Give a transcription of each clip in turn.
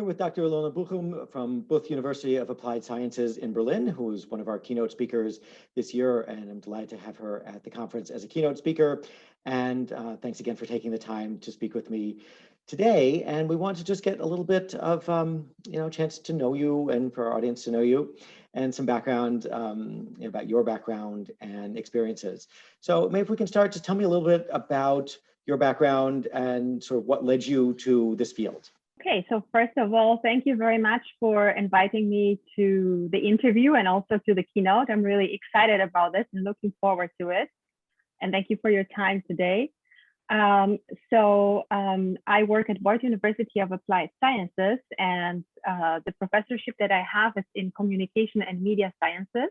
with Dr. Ilona Buchem from Booth University of Applied Sciences in Berlin, who is one of our keynote speakers this year, and I'm delighted to have her at the conference as a keynote speaker. And thanks again for taking the time to speak with me today. And we want to just get a little bit of chance to know you and for our audience to know you and some background about your background and experiences. So maybe if we can start, just tell me a little bit about your background and sort of what led you to this field. Okay, so first of all, thank you very much for inviting me to the interview and also to the keynote. I'm really excited about this and looking forward to it. And thank you for your time today. I work at Booth University of Applied Sciences, and the professorship that I have is in communication and media sciences.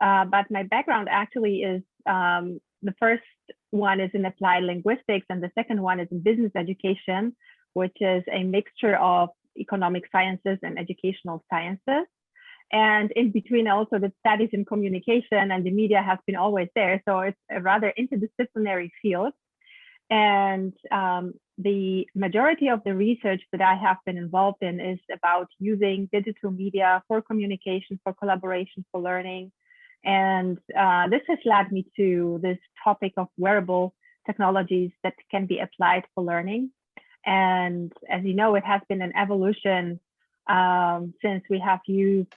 But my background actually is the first one is in applied linguistics, and the second one is in business education, which is a mixture of economic sciences and educational sciences. And in between also the studies in communication and the media has been always there. So it's a rather interdisciplinary field. And the majority of the research that I have been involved in is about using digital media for communication, for collaboration, for learning. And this has led me to this topic of wearable technologies that can be applied for learning. And as you know, it has been an evolution since we have used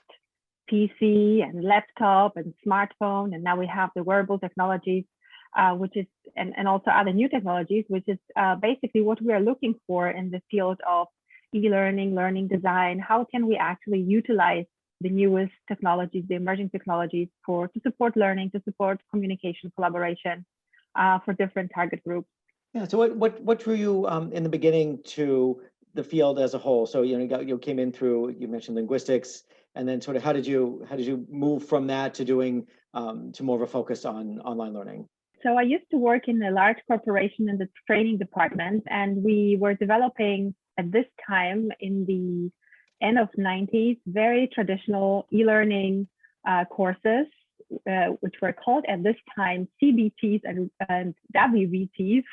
PC and laptop and smartphone, and now we have the wearable technologies, which is, and also other new technologies, which is basically what we are looking for in the field of e-learning, learning design. How can we actually utilize the newest technologies, the emerging technologies to support learning, to support communication, collaboration for different target groups. Yeah. So what drew you in the beginning to the field as a whole? So you came in through, you mentioned linguistics, and then sort of how did you move from that to doing to more of a focus on online learning? So I used to work in a large corporation in the training department, and we were developing at this time in the end of 90s, very traditional e-learning courses, which were called at this time CBTs and WBTs,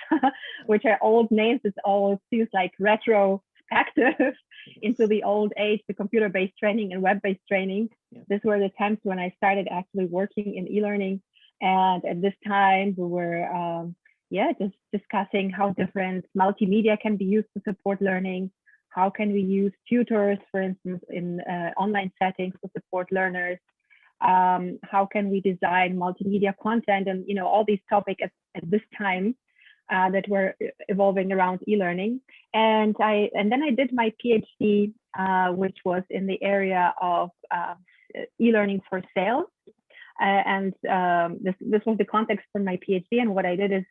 which are old names. It all seems like retrospective into the old age, the computer-based training and web-based training. Yeah. These were the times when I started actually working in e-learning. And at this time, we were just discussing how different multimedia can be used to support learning. How can we use tutors, for instance, in online settings to support learners? How can we design multimedia content, and all these topics at this time that were evolving around e-learning. And then I did my PhD, which was in the area of e-learning for sales. This was the context for my PhD. And what I did is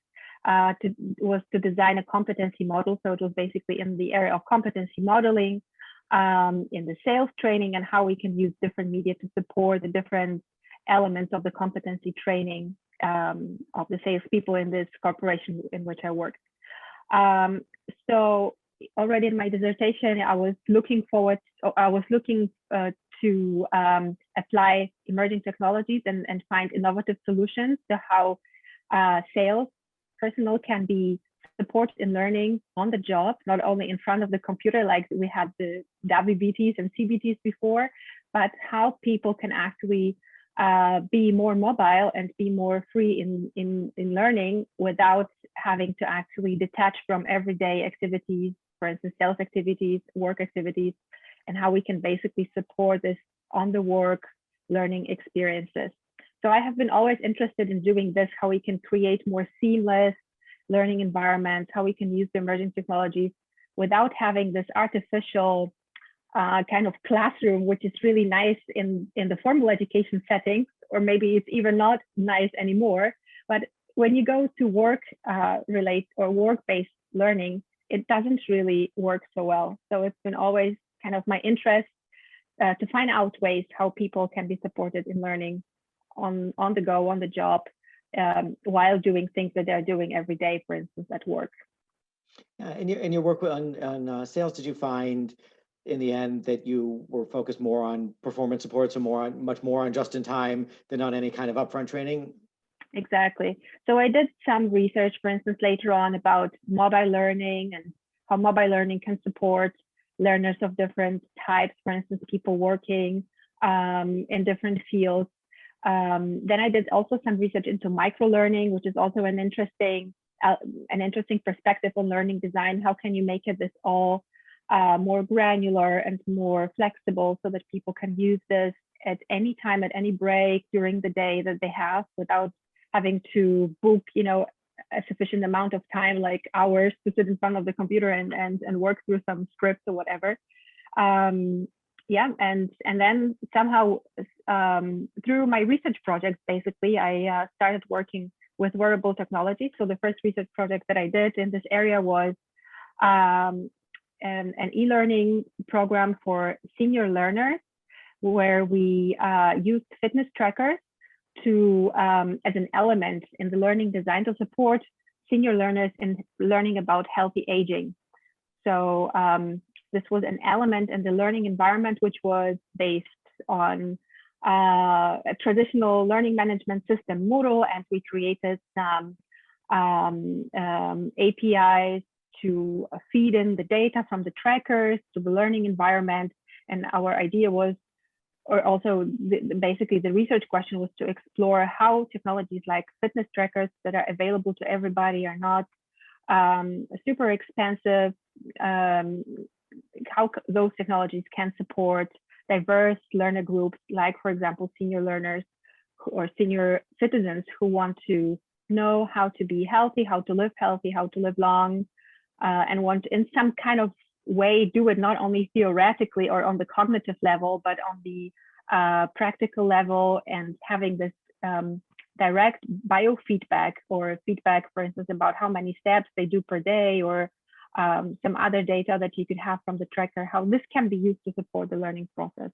to design a competency model. So it was basically in the area of competency modeling, in the sales training, and how we can use different media to support the different elements of the competency training of the salespeople in this corporation in which I worked. So already in my dissertation, I was looking to apply emerging technologies and find innovative solutions to how sales personnel can be supported in learning on the job, not only in front of the computer like we had the WBTs and CBTs before, but how people can actually be more mobile and be more free in learning without having to actually detach from everyday activities, for instance, sales activities, work activities, and how we can basically support this on the work learning experiences. So I have been always interested in doing this, how we can create more seamless learning environments, how we can use the emerging technologies without having this artificial kind of classroom, which is really nice in the formal education settings, or maybe it's even not nice anymore. But when you go to work-based learning, it doesn't really work so well. So it's been always kind of my interest to find out ways how people can be supported in learning on the go, on the job, while doing things that they're doing every day, for instance, at work. In your work on sales, did you find in the end that you were focused more on performance support, so much more on just in time than on any kind of upfront training? Exactly. So I did some research, for instance, later on about mobile learning and how mobile learning can support learners of different types, for instance, people working in different fields. Then I did also some research into microlearning, which is also an interesting perspective on learning design. How can you make this all more granular and more flexible so that people can use this at any time, at any break during the day that they have, without having to book, a sufficient amount of time, like hours, to sit in front of the computer and work through some scripts or whatever. Yeah, and then somehow through my research projects, basically, I started working with wearable technology. So the first research project that I did in this area was an e-learning program for senior learners, where we used fitness trackers to as an element in the learning design to support senior learners in learning about healthy aging. So this was an element in the learning environment, which was based on a traditional learning management system, Moodle, and we created some APIs to feed in the data from the trackers to the learning environment. And our idea was, or also basically the research question was to explore how technologies like fitness trackers that are available to everybody are not super expensive, how those technologies can support diverse learner groups, like, for example, senior learners or senior citizens who want to know how to be healthy, how to live healthy, how to live long, and want to, in some kind of way, do it not only theoretically or on the cognitive level, but on the practical level, and having this direct biofeedback or feedback, for instance, about how many steps they do per day, or some other data that you could have from the tracker, how this can be used to support the learning process.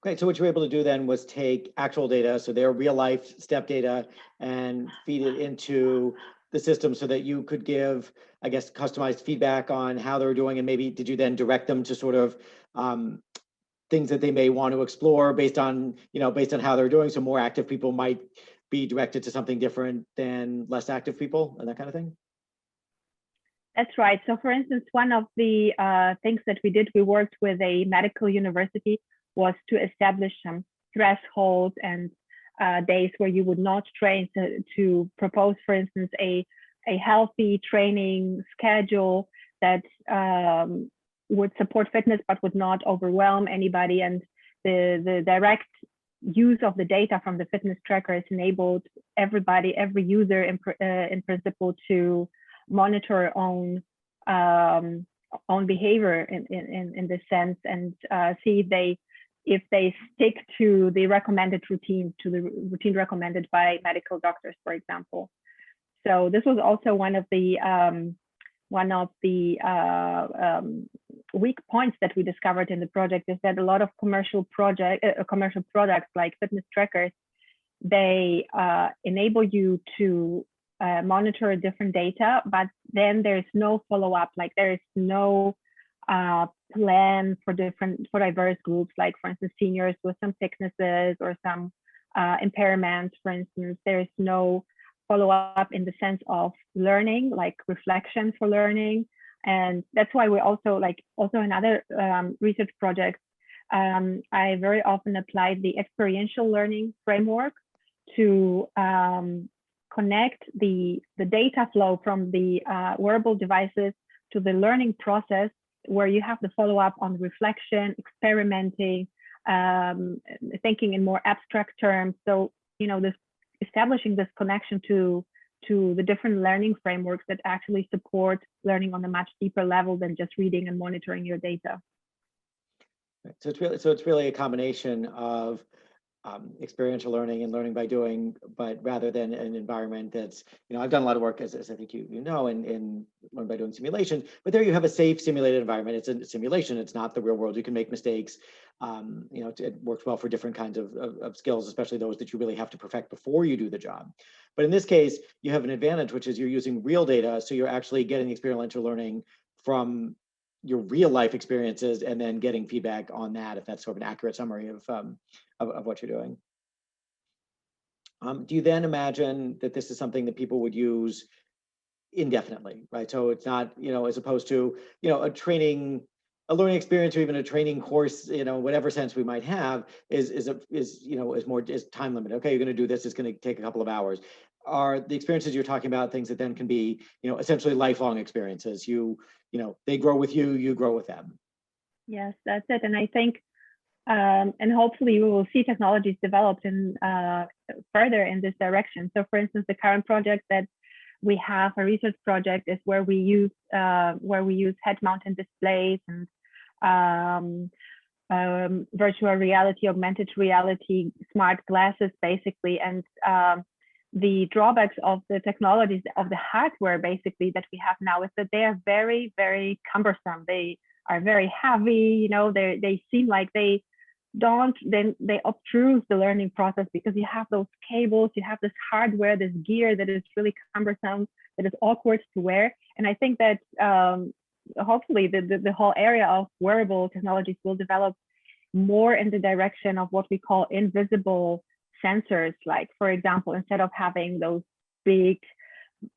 Great. So what you were able to do then was take actual data, so their real life step data, and feed it into the system so that you could give, I guess, customized feedback on how they're doing. And maybe did you then direct them to sort of things that they may want to explore based on how they're doing? So more active people might be directed to something different than less active people, and that kind of thing? That's right. So for instance, one of the things that we did, we worked with a medical university, was to establish some thresholds and days where you would not train, to propose, for instance, a healthy training schedule that would support fitness but would not overwhelm anybody. And the direct use of the data from the fitness trackers enabled everybody, every user in principle, to monitor own behavior in this sense, and see if they stick to the recommended routine, to the routine recommended by medical doctors, for example. So this was also one of the weak points that we discovered in the project, is that a lot of commercial products like fitness trackers, they enable you to monitor different data, but then there's no follow-up, like there is no plan for diverse groups, like, for instance, seniors with some sicknesses or some impairments, for instance. There's no follow-up in the sense of learning, like reflection for learning. And that's why we also in other research projects, I very often applied the experiential learning framework to connect the data flow from the wearable devices to the learning process, where you have the follow-up on reflection, experimenting, thinking in more abstract terms. So, this establishing this connection to the different learning frameworks that actually support learning on a much deeper level than just reading and monitoring your data. So it's really a combination of experiential learning and learning by doing, but rather than an environment that's, I've done a lot of work, as I think in learn by doing simulation, but there you have a safe simulated environment. It's a simulation. It's not the real world. You can make mistakes. It works well for different kinds of skills, especially those that you really have to perfect before you do the job. But in this case, you have an advantage, which is you're using real data. So you're actually getting experiential learning from your real life experiences, and then getting feedback on that, if that's sort of an accurate summary of what you're doing. Do you then imagine that this is something that people would use indefinitely, right? So it's not, as opposed to, a training a learning experience or even a training course, whatever sense we might have, is time limited. Okay, you're going to do this. It's going to take a couple of hours. Are the experiences you're talking about things that then can be, essentially lifelong experiences? They grow with you, you grow with them. Yes, that's it. And I think, and hopefully we will see technologies developed in further in this direction. So for instance, the current project that we have, a research project, is where we use head-mounted displays and virtual reality, augmented reality, smart glasses, basically. And the drawbacks of the technologies, of the hardware, basically, that we have now, is that they are very, very cumbersome. They are very heavy. They seem like they obtrude the learning process, because you have those cables, you have this hardware, this gear that is really cumbersome, that is awkward to wear. And I think that hopefully the whole area of wearable technologies will develop more in the direction of what we call invisible sensors. Like, for example, instead of having those big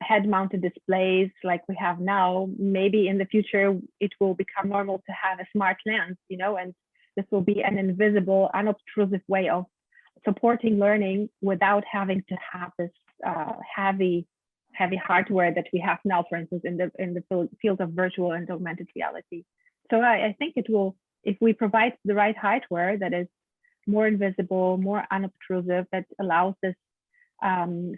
head-mounted displays like we have now, maybe in the future it will become normal to have a smart lens, and this will be an invisible, unobtrusive way of supporting learning without having to have this heavy hardware that we have now, for instance, in the field of virtual and augmented reality. So I think it will, if we provide the right hardware that is more invisible, more unobtrusive, that allows this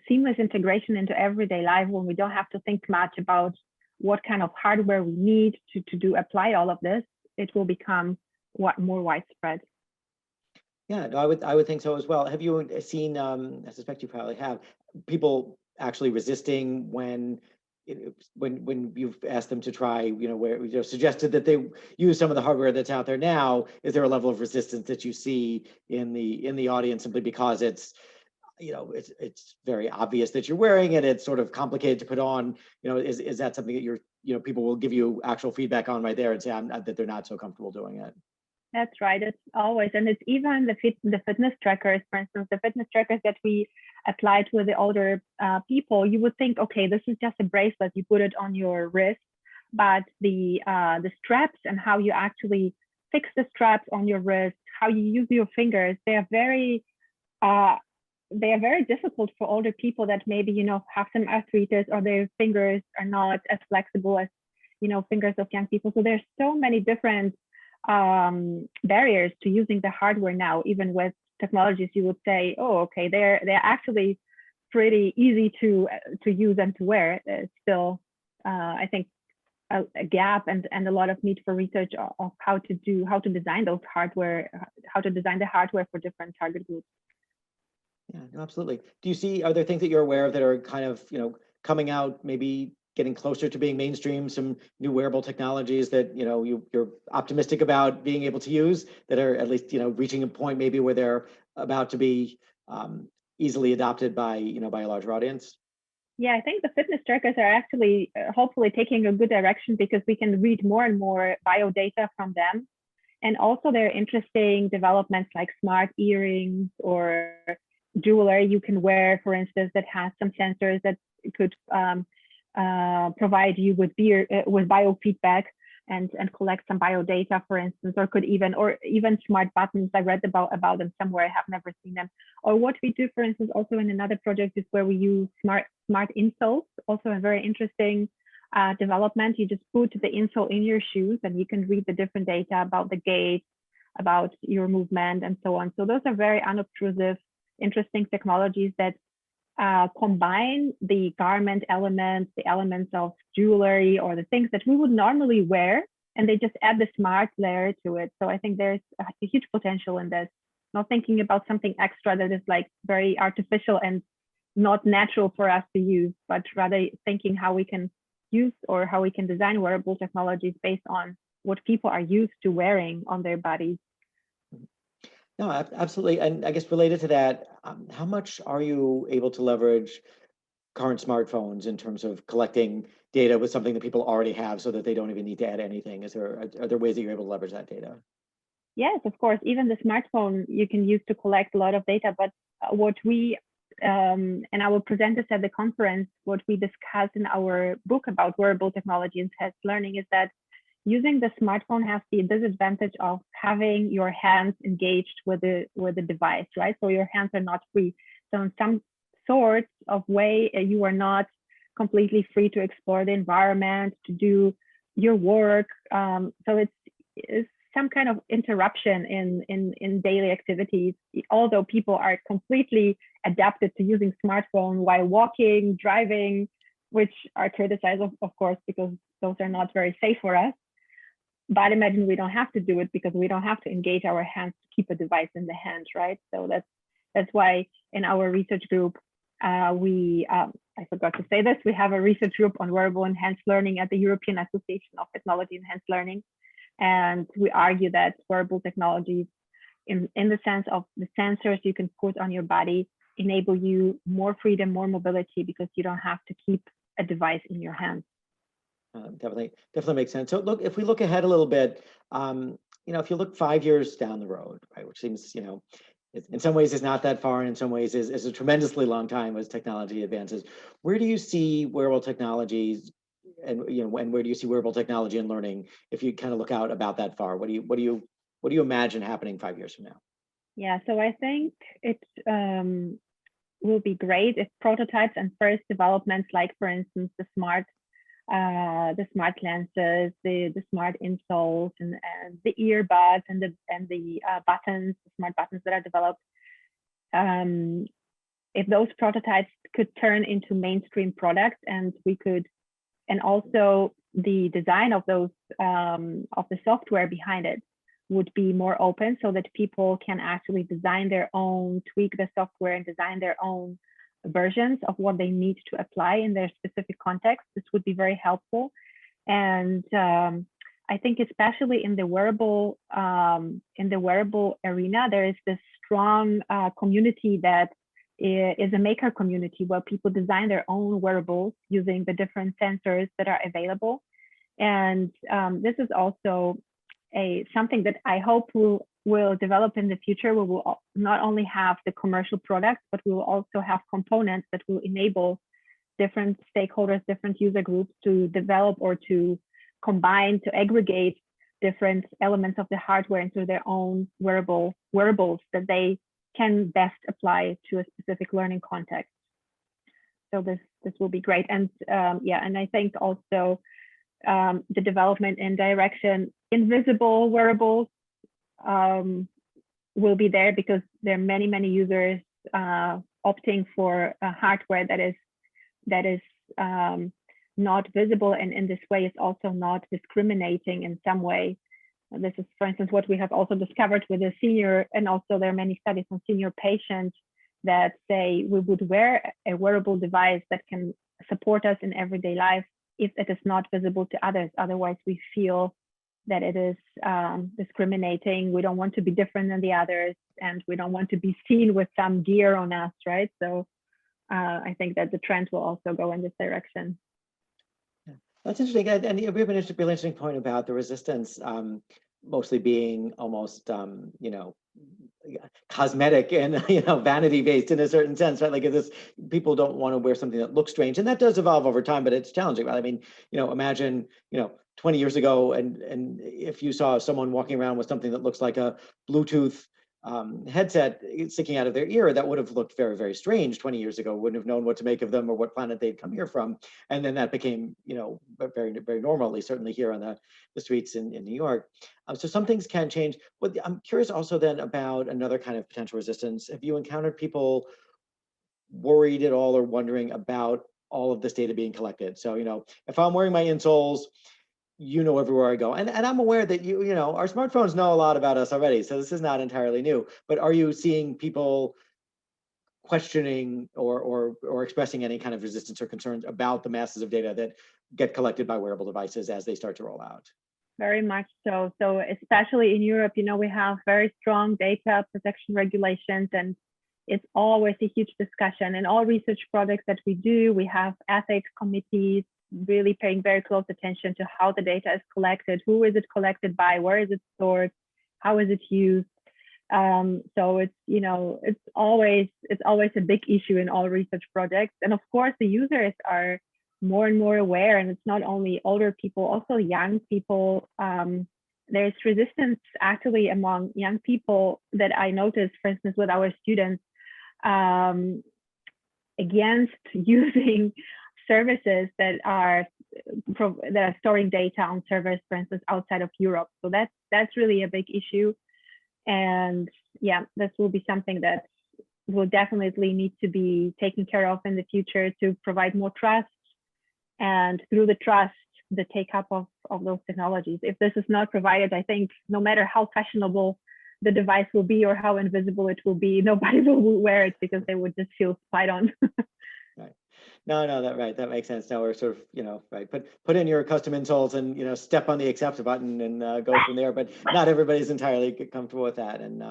seamless integration into everyday life, when we don't have to think much about what kind of hardware we need to apply all of this, it will become more widespread. Yeah, no, I would think so as well. Have you seen, I suspect you probably have, people actually resisting when you've asked them to try, where suggested that they use some of the hardware that's out there now? Is there a level of resistance that you see in the audience, simply because it's very obvious that you're wearing it, it's sort of complicated to put on? Is that something that people will give you actual feedback on right there and say that they're not so comfortable doing it? That's right. It's always, and it's even the fitness trackers, for instance, the fitness trackers that we apply to the older people. You would think, okay, this is just a bracelet, you put it on your wrist, but the straps and how you actually fix the straps on your wrist, how you use your fingers, they are very difficult for older people that maybe have some arthritis, or their fingers are not as flexible as fingers of young people. So there's so many different barriers to using the hardware now. Even with technologies, you would say, oh, okay, they're actually pretty easy to use and to wear. It's still, I think, a gap and a lot of need for research of how to design those hardware, how to design the hardware for different target groups. Yeah, no, absolutely. Are there things that you're aware of that are kind of, coming out, maybe getting closer to being mainstream, some new wearable technologies that, you're optimistic about being able to use, that are at least, reaching a point maybe where they're about to be easily adopted by, by a larger audience? Yeah, I think the fitness trackers are actually hopefully taking a good direction, because we can read more and more bio data from them. And also there are interesting developments like smart earrings or jewelry you can wear, for instance, that has some sensors that could provide you with biofeedback and collect some bio data, for instance, or even smart buttons. I read about them somewhere. I have never seen them. Or what we do, for instance, also in another project, is where we use smart insoles. Also a very interesting development. You just put the insole in your shoes, and you can read the different data about the gait, about your movement, and so on. So those are very unobtrusive, interesting technologies that combine the garment elements, the elements of jewelry, or the things that we would normally wear, and they just add the smart layer to it. So I think there's a huge potential in this. Not thinking about something extra that is like very artificial and not natural for us to use, but rather thinking how we can use or how we can design wearable technologies based on what people are used to wearing on their bodies. No, absolutely. And I guess related to that, how much are you able to leverage current smartphones in terms of collecting data with something that people already have, so that they don't even need to add anything? Are there ways that you're able to leverage that data? Yes, of course. Even the smartphone you can use to collect a lot of data. But what we, and I will present this at the conference, what we discussed in our book about wearable technology and test learning, is that using the smartphone has the disadvantage of having your hands engaged with the device, right? So your hands are not free. So in some sort of way, you are not completely free to explore the environment, to do your work. So it's some kind of interruption in daily activities, although people are completely adapted to using smartphone while walking, driving, which are criticized, of course, because those are not very safe for us. But imagine we don't have to do it because we don't have to engage our hands to keep a device in the hand, right? So that's why in our research group, I forgot to say this, we have a research group on wearable enhanced learning at the European Association of Technology Enhanced Learning. And we argue that wearable technologies, in the sense of the sensors you can put on your body, enable you more freedom, more mobility, because you don't have to keep a device in your hand. Definitely makes sense. So look, if we look ahead a little bit, if you look 5 years down the road, right, which seems, in some ways is not that far, and in some ways is a tremendously long time as technology advances. Where do you see wearable technologies, and where do you see wearable technology and learning if you kind of look out about that far? What do you imagine happening 5 years from now? Yeah, so I think it will be great if prototypes and first developments, like for instance the smart lenses, the smart insoles, and the earbuds and the buttons, the smart buttons that are developed, if those prototypes could turn into mainstream products, and also the design of those of the software behind it would be more open, so that people can actually design their own, tweak the software and design their own versions of what they need to apply in their specific context. This would be very helpful. And I think especially in the wearable arena, there is this strong community that is a maker community where people design their own wearables using the different sensors that are available. And this is also something that I hope will develop in the future. We will not only have the commercial products, but we will also have components that will enable different stakeholders, different user groups to develop or to combine, to aggregate different elements of the hardware into their own wearables that they can best apply to a specific learning context. So this will be great. And and I think also the development in direction invisible wearables will be there, because there are many users opting for hardware that is not visible, and in this way it's also not discriminating in some way. This is, for instance, what we have also discovered with a senior, and also there are many studies on senior patients that say we would wear a wearable device that can support us in everyday life if it is not visible to others. Otherwise, we feel that it is discriminating. We don't want to be different than the others, and we don't want to be seen with some gear on us, right? So I think that the trend will also go in this direction. That's interesting, and you have an really interesting point about the resistance mostly being almost cosmetic and vanity based in a certain sense, right? Like if this, people don't want to wear something that looks strange, and that does evolve over time, but it's challenging, right? I mean, imagine 20 years ago, and if you saw someone walking around with something that looks like a Bluetooth headset sticking out of their ear, that would have looked very, very strange 20 years ago. Wouldn't have known what to make of them or what planet they'd come here from. And then that became, very, very normally, certainly here on the streets in New York. So some things can change. But I'm curious also then about another kind of potential resistance. Have you encountered people worried at all or wondering about all of this data being collected? So, if I'm wearing my insoles, everywhere I go. And I'm aware that our smartphones know a lot about us already, so this is not entirely new. But are you seeing people questioning or expressing any kind of resistance or concerns about the masses of data that get collected by wearable devices as they start to roll out? Very much so. So especially in Europe, we have very strong data protection regulations, and it's always a huge discussion. In all research projects that we do, we have ethics committees really paying very close attention to how the data is collected, who is it collected by, where is it stored, how is it used. So it's always a big issue in all research projects. And of course, the users are more and more aware, and it's not only older people, also young people. There's resistance actually among young people that I noticed, for instance, with our students, against using services that are storing data on servers, for instance, outside of Europe. So that's really a big issue. And yeah, this will be something that will definitely need to be taken care of in the future to provide more trust, and through the trust, the take up of those technologies. If this is not provided, I think no matter how fashionable the device will be or how invisible it will be, nobody will wear it because they would just feel spied on. Right. No, that makes sense. Now we're sort of, right. Put in your custom insoles and, step on the accept button and go from there. But not everybody's entirely comfortable with that. And,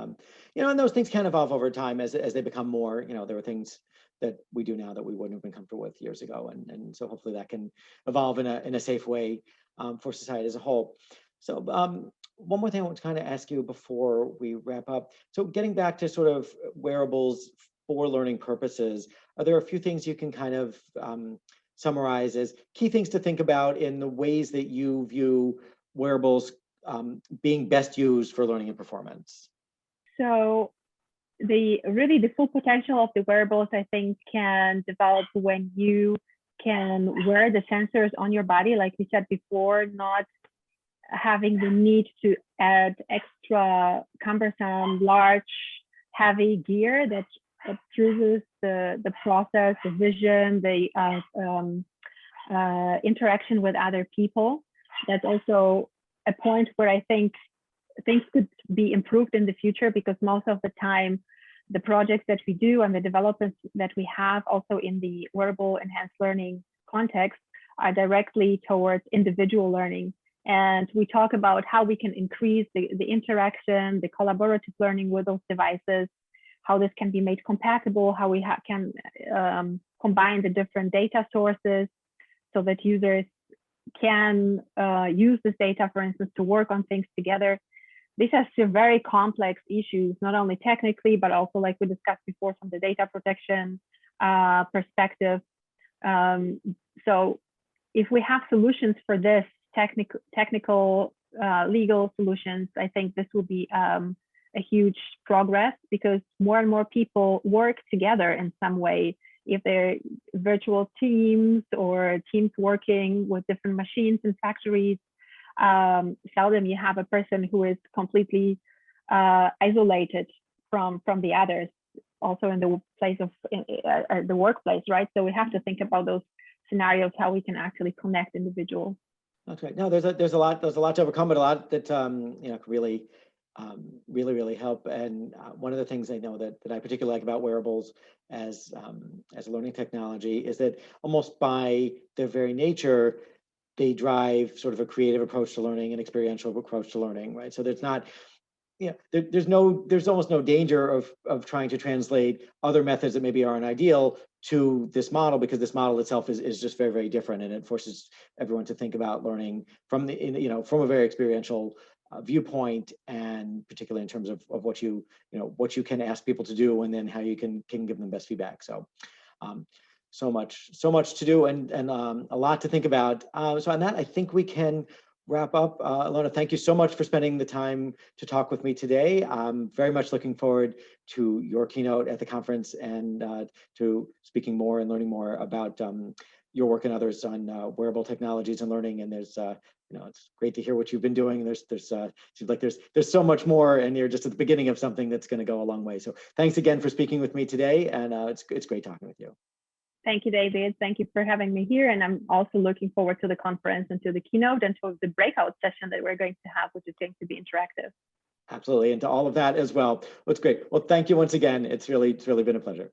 and those things can evolve over time as they become more, there are things that we do now that we wouldn't have been comfortable with years ago. And so hopefully that can evolve in a safe way for society as a whole. So one more thing I want to kind of ask you before we wrap up. So getting back to sort of wearables for learning purposes, are there a few things you can kind of summarize as key things to think about in the ways that you view wearables being best used for learning and performance? So the full potential of the wearables, I think, can develop when you can wear the sensors on your body, like we said before, not having the need to add extra cumbersome, large, heavy gear that obstrudes the process, the vision, the interaction with other people. That's also a point where I think things could be improved in the future, because most of the time the projects that we do and the developments that we have also in the wearable enhanced learning context are directly towards individual learning. And we talk about how we can increase the interaction, the collaborative learning with those devices, how this can be made compatible, how we can combine the different data sources so that users can use this data, for instance, to work on things together. These are still very complex issues, not only technically, but also, like we discussed before, from the data protection perspective. So if we have solutions for this, technical legal solutions, I think this will be a huge progress, because more and more people work together in some way. If they're virtual teams or teams working with different machines in factories, seldom you have a person who is completely isolated from the others, also in the place of the workplace, right? So we have to think about those scenarios, how we can actually connect individuals. That's right. No, there's a lot to overcome, but a lot that can really help. And one of the things I know that I particularly like about wearables as a learning technology is that almost by their very nature, they drive sort of a creative approach to learning, an experiential approach to learning, right? So there's not, there's almost no danger of trying to translate other methods that maybe aren't ideal to this model, because this model itself is just very, very different, and it forces everyone to think about learning from from a very experiential viewpoint, and particularly in terms of what you can ask people to do, and then how you can give them best feedback. So so much to do, and a lot to think about. So on that, I think we can wrap up. Ilona, thank you so much for spending the time to talk with me today. I'm very much looking forward to your keynote at the conference, and to speaking more and learning more about your work and others on wearable technologies and learning. And there's it's great to hear what you've been doing. There's seems like there's so much more, and you're just at the beginning of something that's going to go a long way. So thanks again for speaking with me today, and it's great talking with you. Thank you, David. Thank you for having me here. And I'm also looking forward to the conference and to the keynote and to the breakout session that we're going to have, which is going to be interactive. Absolutely. And to all of that as well. Well, it's great. Well, thank you once again. It's really been a pleasure.